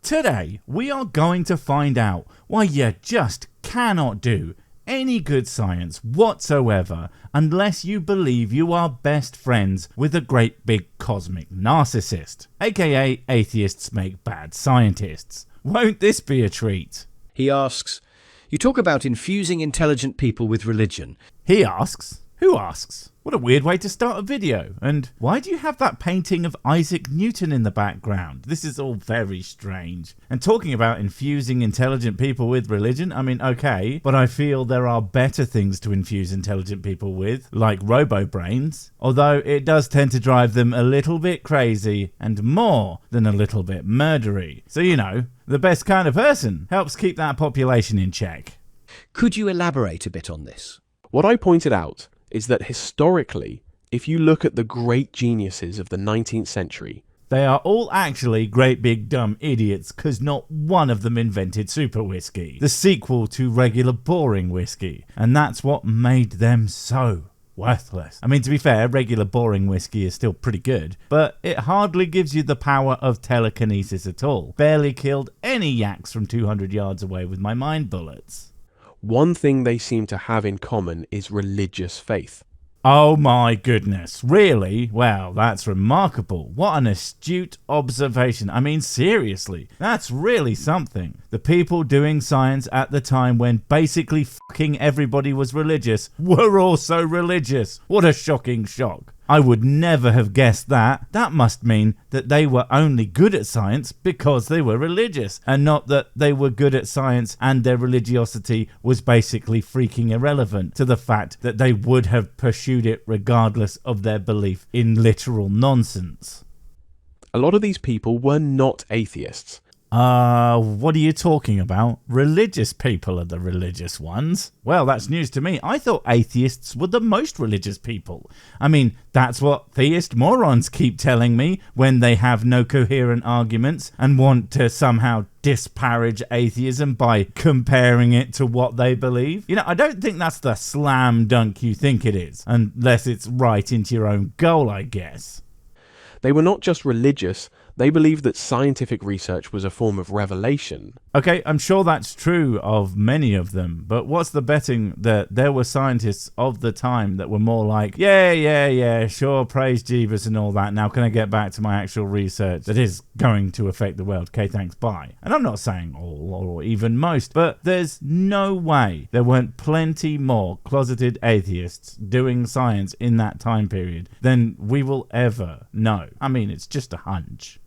Today, we are going to find out why you just cannot do any good science whatsoever unless you believe you are best friends with a great big cosmic narcissist, aka atheists make bad scientists. Won't this be a treat? He asks, you talk about infusing intelligent people with religion. He asks? Who asks? What a weird way to start a video. And why do you have that painting of Isaac Newton in the background? This is all very strange. And talking about infusing intelligent people with religion, I mean, okay, but I feel there are better things to infuse intelligent people with, like robo-brains, although it does tend to drive them a little bit crazy and more than a little bit murdery. So, you know, the best kind of person helps keep that population in check. Could you elaborate a bit on this? What I pointed out is that historically, if you look at the great geniuses of the 19th century, they are all actually great big dumb idiots because not one of them invented super whiskey, the sequel to regular boring whiskey, and that's what made them so worthless. I mean, to be fair, regular boring whiskey is still pretty good, but it hardly gives you the power of telekinesis at all. Barely killed any yaks from 200 yards away with my mind bullets. One thing they seem to have in common is religious faith. Oh my goodness, really? Well, that's remarkable. What an astute observation. I mean, seriously, that's really something. The people doing science at the time when basically fucking everybody was religious were also religious. What a shocking shock. I would never have guessed that. That must mean that they were only good at science because they were religious, and not that they were good at science and their religiosity was basically freaking irrelevant to the fact that they would have pursued it regardless of their belief in literal nonsense. A lot of these people were not atheists. What are you talking about? Religious people are the religious ones. Well, that's news to me. I thought atheists were the most religious people. I mean, that's what theist morons keep telling me when they have no coherent arguments and want to somehow disparage atheism by comparing it to what they believe. You know, I don't think that's the slam dunk you think it is, unless it's right into your own goal, I guess. They were not just religious, they believed that scientific research was a form of revelation. Okay, I'm sure that's true of many of them, but what's the betting that there were scientists of the time that were more like, yeah, sure, praise Jeebus and all that, now can I get back to my actual research that is going to affect the world, okay, thanks, bye. And I'm not saying all or even most, but there's no way there weren't plenty more closeted atheists doing science in that time period than we will ever know. I mean, it's just a hunch.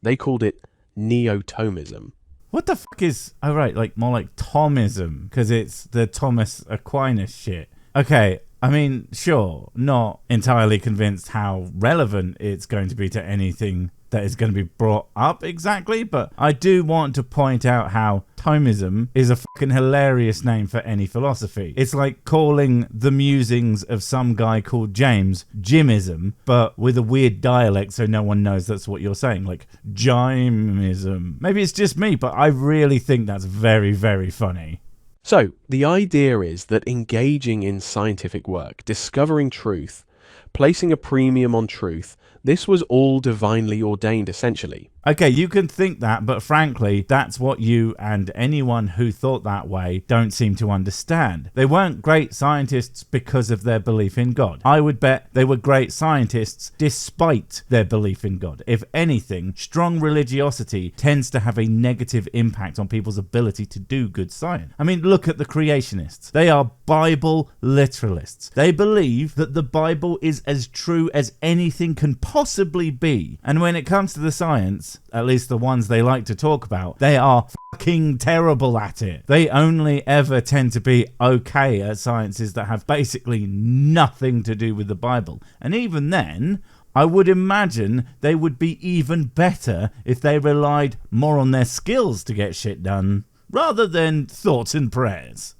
They called it Neo-Thomism. What the fuck is... Oh, right, like more like Thomism, because it's the Thomas Aquinas shit. Okay, I mean, sure, not entirely convinced how relevant it's going to be to anything that is going to be brought up exactly, but I do want to point out how Thomism is a fucking hilarious name for any philosophy. It's like calling the musings of some guy called James Jimism, but with a weird dialect so no one knows that's what you're saying, like Jimism. Maybe it's just me, but I really think that's very, very funny. So, the idea is that engaging in scientific work, discovering truth, placing a premium on truth, this was all divinely ordained essentially. Okay, you can think that, but frankly, that's what you and anyone who thought that way don't seem to understand. They weren't great scientists because of their belief in God. I would bet they were great scientists despite their belief in God. If anything, strong religiosity tends to have a negative impact on people's ability to do good science. I mean, look at the creationists. They are Bible literalists. They believe that the Bible is as true as anything can possibly be. And when it comes to the science, at least the ones they like to talk about, they are fucking terrible at it. They only ever tend to be okay at sciences that have basically nothing to do with the Bible. And even then, I would imagine they would be even better if they relied more on their skills to get shit done, rather than thoughts and prayers.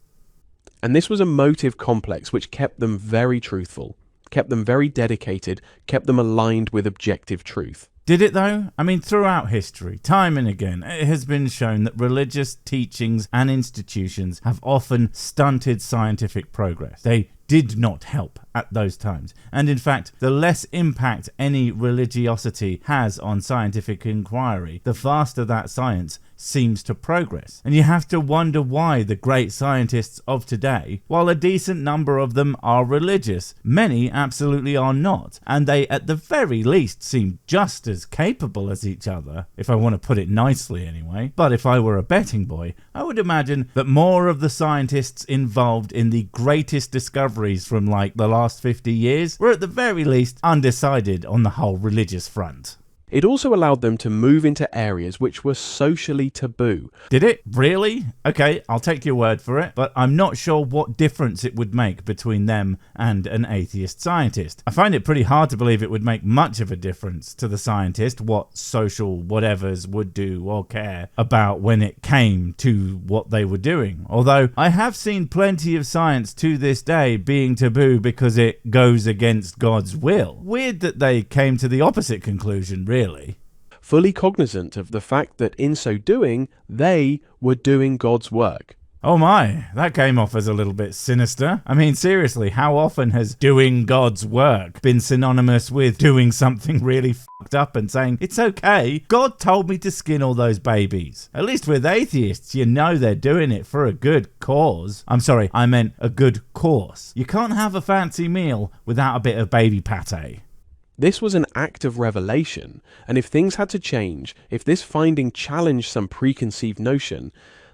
And this was a motive complex which kept them very truthful, kept them very dedicated, kept them aligned with objective truth. Did it though? I mean, throughout history, time and again, it has been shown that religious teachings and institutions have often stunted scientific progress. They did not help at those times. And in fact, the less impact any religiosity has on scientific inquiry, the faster that science seems to progress. And you have to wonder why the great scientists of today, while a decent number of them are religious, many absolutely are not, and they at the very least seem just as capable as each other, if I want to put it nicely anyway. But if I were a betting boy, I would imagine that more of the scientists involved in the greatest discoveries from like the last 50 years were at the very least undecided on the whole religious front. It also allowed them to move into areas which were socially taboo. Did it? Really? Okay, I'll take your word for it, but I'm not sure what difference it would make between them and an atheist scientist. I find it pretty hard to believe it would make much of a difference to the scientist what social whatevers would do or care about when it came to what they were doing. Although I have seen plenty of science to this day being taboo because it goes against God's will. Weird that they came to the opposite conclusion, really. Fully cognizant of the fact that in so doing, they were doing God's work. Oh my, that came off as a little bit sinister. I mean, seriously, how often has doing God's work been synonymous with doing something really fucked up and saying, it's okay, God told me to skin all those babies? At least with atheists, you know they're doing it for a good cause. I'm sorry, I meant a good course. You can't have a fancy meal without a bit of baby pate. This was an act of revelation, and if things had to change, if this finding challenged some preconceived notion,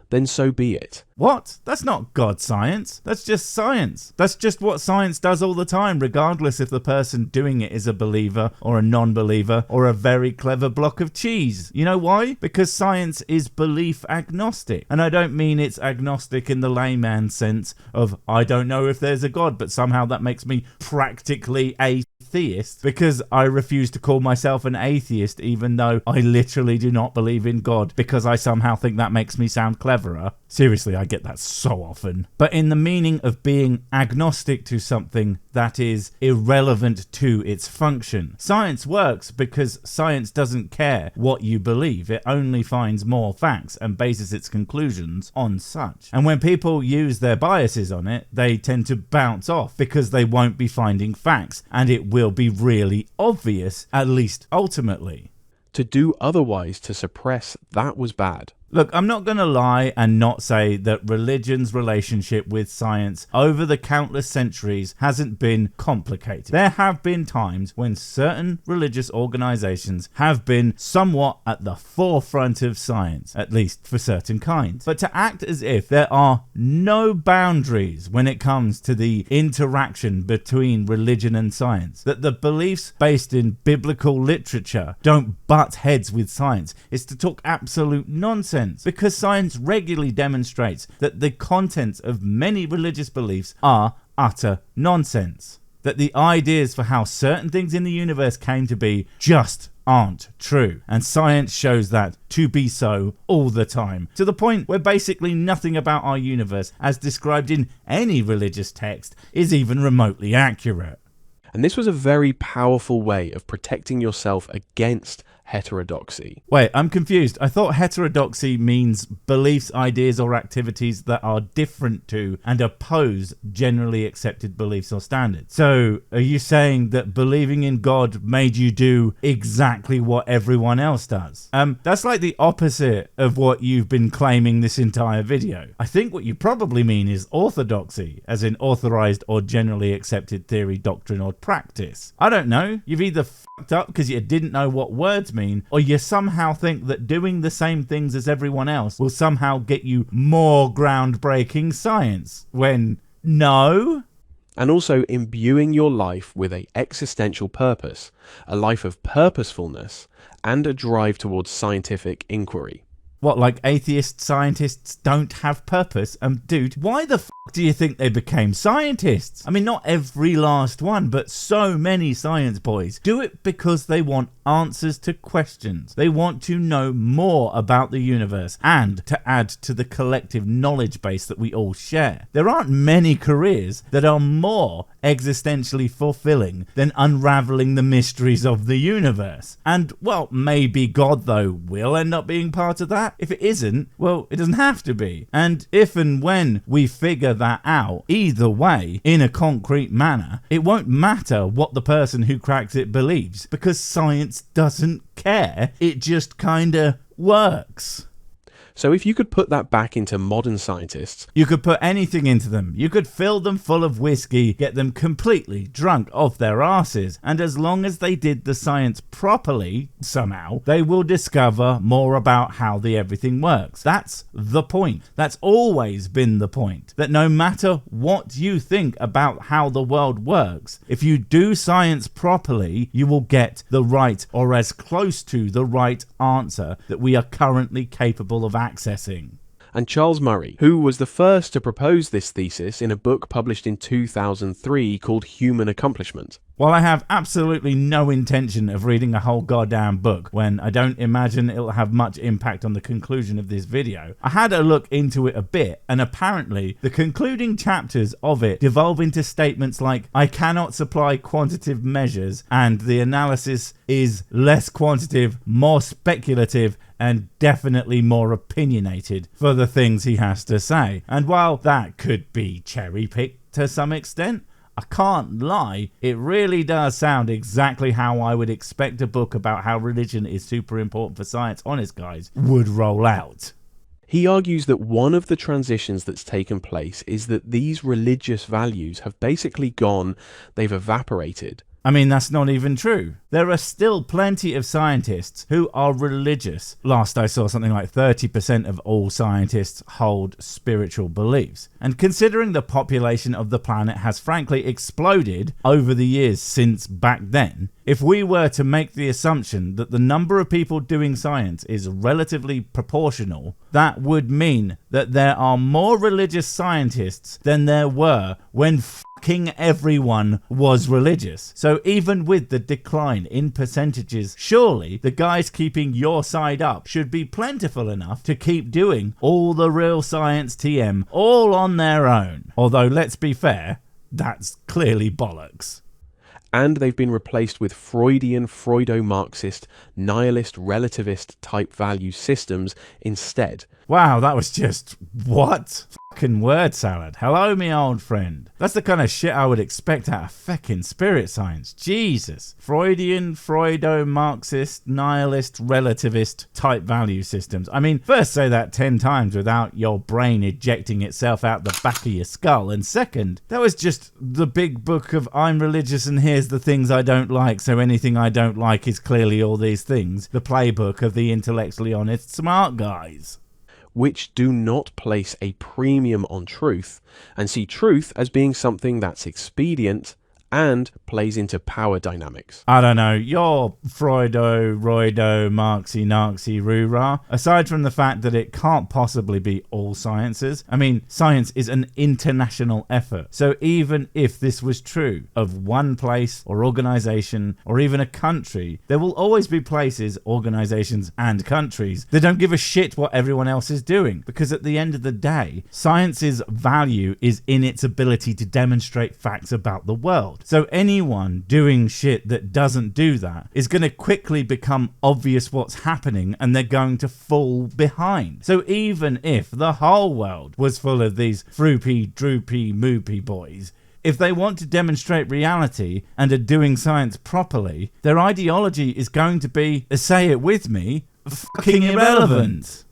then so be it. What? That's not God science. That's just science. That's just what science does all the time, regardless if the person doing it is a believer or a non-believer or a very clever block of cheese. You know why? Because science is belief agnostic. And I don't mean it's agnostic in the layman sense of I don't know if there's a God, but somehow that makes me practically atheist, because I refuse to call myself an atheist even though I literally do not believe in God, because I somehow think that makes me sound cleverer. Seriously, I get that so often. But in the meaning of being agnostic to something that is irrelevant to its function. Science works because science doesn't care what you believe. It only finds more facts and bases its conclusions on such. And when people use their biases on it, they tend to bounce off because they won't be finding facts, and it will be really obvious, at least ultimately. To do otherwise, to suppress, that was bad. Look, I'm not going to lie and not say that religion's relationship with science over the countless centuries hasn't been complicated. There have been times when certain religious organizations have been somewhat at the forefront of science, at least for certain kinds. But to act as if there are no boundaries when it comes to the interaction between religion and science, that the beliefs based in biblical literature don't butt heads with science, is to talk absolute nonsense. Because science regularly demonstrates that the contents of many religious beliefs are utter nonsense. That the ideas for how certain things in the universe came to be just aren't true. And science shows that to be so all the time. To the point where basically nothing about our universe, as described in any religious text, is even remotely accurate. And this was a very powerful way of protecting yourself against heterodoxy. Wait, I'm confused. I thought heterodoxy means beliefs, ideas, or activities that are different to and oppose generally accepted beliefs or standards. So, are you saying that believing in God made you do exactly what everyone else does? That's like the opposite of what you've been claiming this entire video. I think what you probably mean is orthodoxy, as in authorized or generally accepted theory, doctrine, or practice. I don't know. You've either fucked up because you didn't know what words mean, or you somehow think that doing the same things as everyone else will somehow get you more groundbreaking science, when no. And also imbuing your life with an existential purpose, a life of purposefulness, and a drive towards scientific inquiry. What, like atheist scientists don't have purpose? Dude, why the fuck do you think they became scientists? I mean, not every last one, but so many science boys do it because they want answers to questions. They want to know more about the universe and to add to the collective knowledge base that we all share. There aren't many careers that are more existentially fulfilling than unraveling the mysteries of the universe. And, well, maybe God, though, will end up being part of that. If it isn't, well, it doesn't have to be. And if and when we figure that out, either way, in a concrete manner, it won't matter what the person who cracks it believes, because science doesn't care. It just kinda works. So if you could put that back into modern scientists... You could put anything into them. You could fill them full of whiskey, get them completely drunk off their asses, and as long as they did the science properly, somehow, they will discover more about how the everything works. That's the point. That's always been the point. That no matter what you think about how the world works, if you do science properly, you will get the right, or as close to the right answer that we are currently capable of accessing. And Charles Murray, who was the first to propose this thesis in a book published in 2003 called Human Accomplishment. While I have absolutely no intention of reading a whole goddamn book, when I don't imagine it'll have much impact on the conclusion of this video, I had a look into it a bit, and apparently the concluding chapters of it devolve into statements like, I cannot supply quantitative measures, and the analysis is less quantitative, more speculative, and definitely more opinionated for the things he has to say. And while that could be cherry-picked to some extent, I can't lie, it really does sound exactly how I would expect a book about how religion is super important for science, honest guys, would roll out. He argues that one of the transitions that's taken place is that these religious values have basically gone, they've evaporated. I mean, that's not even true. There are still plenty of scientists who are religious. Last I saw, something like 30% of all scientists hold spiritual beliefs. And considering the population of the planet has frankly exploded over the years since back then, if we were to make the assumption that the number of people doing science is relatively proportional, that would mean that there are more religious scientists than there were when fucking everyone was religious. So even with the decline in percentages, surely the guys keeping your side up should be plentiful enough to keep doing all the real science TM all on their own. Although, let's be fair, that's clearly bollocks. And they've been replaced with Freudian, Freudo-Marxist, nihilist, relativist type value systems instead. Wow, that was just, what? Fucking word salad. Hello, me old friend. That's the kind of shit I would expect out of feckin' spirit science. Jesus. Freudian, Freudo-Marxist, nihilist, relativist type value systems. I mean, first say that 10 times without your brain ejecting itself out the back of your skull. And second, that was just the big book of I'm religious and here's the things I don't like, so anything I don't like is clearly all these things. The playbook of the intellectually honest smart guys. Which do not place a premium on truth and see truth as being something that's expedient and plays into power dynamics. I don't know, you're Freudo, Roido, Marxy, Narxy, Roo-Rah. Aside from the fact that it can't possibly be all sciences, I mean, science is an international effort. So even if this was true of one place or organization or even a country, there will always be places, organizations and countries that don't give a shit what everyone else is doing. Because at the end of the day, science's value is in its ability to demonstrate facts about the world. So anyone doing shit that doesn't do that is going to quickly become obvious what's happening and they're going to fall behind. So even if the whole world was full of these froopy, droopy, moopy boys, if they want to demonstrate reality and are doing science properly, their ideology is going to be, say it with me, fucking irrelevant.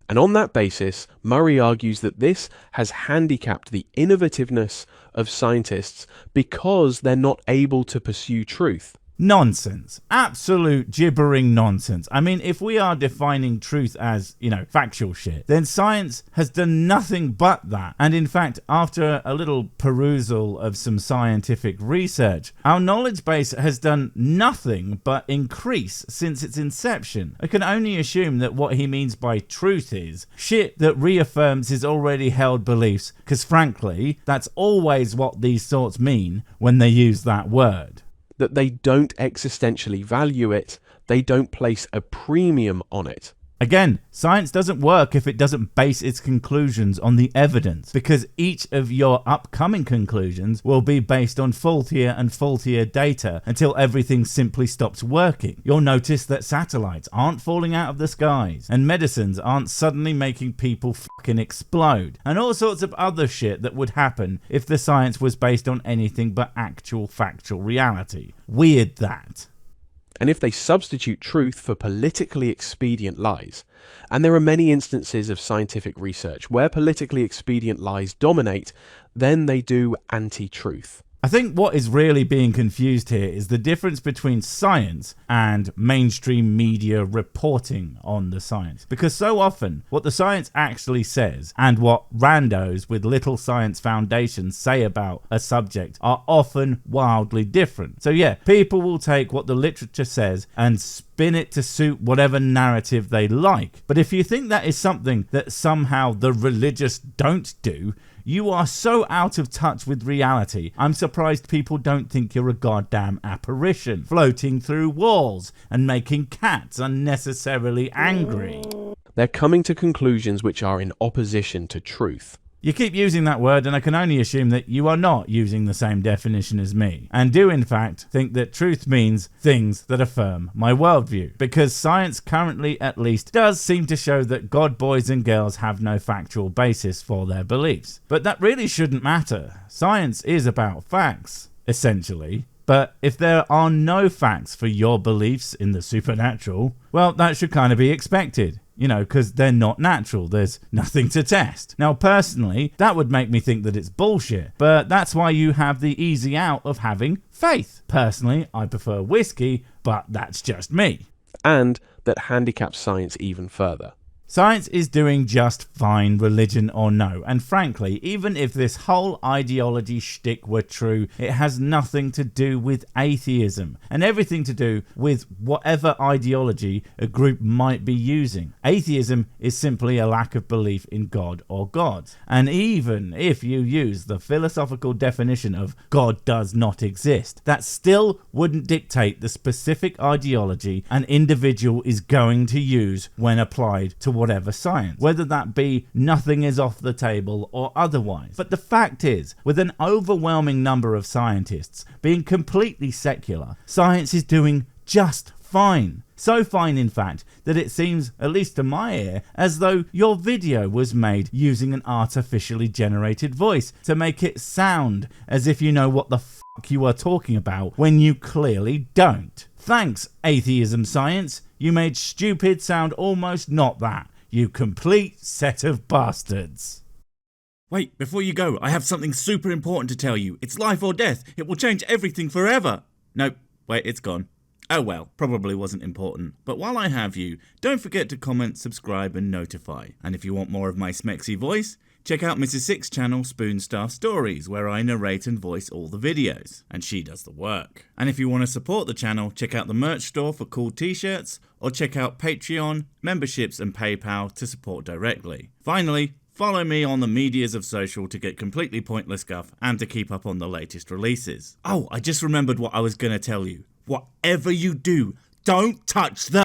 And on that basis, Murray argues that this has handicapped the innovativeness of scientists because they're not able to pursue truth. Nonsense. Absolute gibbering nonsense. I mean, if we are defining truth as, factual shit, then science has done nothing but that. And in fact, after a little perusal of some scientific research, our knowledge base has done nothing but increase since its inception. I can only assume that what he means by truth is shit that reaffirms his already held beliefs, because frankly, that's always what these sorts mean when they use that word. That they don't existentially value it, they don't place a premium on it. Again, science doesn't work if it doesn't base its conclusions on the evidence, because each of your upcoming conclusions will be based on faultier and faultier data until everything simply stops working. You'll notice that satellites aren't falling out of the skies, and medicines aren't suddenly making people fucking explode, and all sorts of other shit that would happen if the science was based on anything but actual factual reality. Weird that. And if they substitute truth for politically expedient lies, and there are many instances of scientific research where politically expedient lies dominate, then they do anti-truth. I think what is really being confused here is the difference between science and mainstream media reporting on the science. Because so often, what the science actually says and what randos with little science foundations say about a subject are often wildly different. So yeah, people will take what the literature says and spin it to suit whatever narrative they like. But if you think that is something that somehow the religious don't do, you are so out of touch with reality. I'm surprised people don't think you're a goddamn apparition, floating through walls and making cats unnecessarily angry. They're coming to conclusions which are in opposition to truth. You keep using that word, and I can only assume that you are not using the same definition as me, and do in fact think that truth means things that affirm my worldview, because science currently at least does seem to show that God boys and girls have no factual basis for their beliefs. But that really shouldn't matter. Science is about facts, essentially. But if there are no facts for your beliefs in the supernatural, well, that should kind of be expected. You know, because they're not natural. There's nothing to test. Now, personally, that would make me think that it's bullshit. But that's why you have the easy out of having faith. Personally, I prefer whiskey, but that's just me. And that handicaps science even further. Science is doing just fine, religion or no, and frankly, even if this whole ideology shtick were true, it has nothing to do with atheism, and everything to do with whatever ideology a group might be using. Atheism is simply a lack of belief in God or gods, and even if you use the philosophical definition of God does not exist, that still wouldn't dictate the specific ideology an individual is going to use when applied to whatever science, whether that be nothing is off the table or otherwise. But the fact is, with an overwhelming number of scientists being completely secular, science is doing just fine. So fine, in fact, that it seems, at least to my ear, as though your video was made using an artificially generated voice to make it sound as if you know what the fuck you are talking about when you clearly don't. Thanks, atheism science. You made stupid sound almost not that. You complete set of bastards. Wait, before you go, I have something super important to tell you. It's life or death. It will change everything forever. Nope, wait, it's gone. Oh well, probably wasn't important. But while I have you, don't forget to comment, subscribe and notify. And if you want more of my smexy voice, check out Mrs. Six's channel Spoonstaff Stories, where I narrate and voice all the videos, and she does the work. And if you want to support the channel, check out the merch store for cool t-shirts, or check out Patreon, memberships and PayPal to support directly. Finally, follow me on the medias of social to get completely pointless guff and to keep up on the latest releases. Oh, I just remembered what I was going to tell you. Whatever you do, don't touch the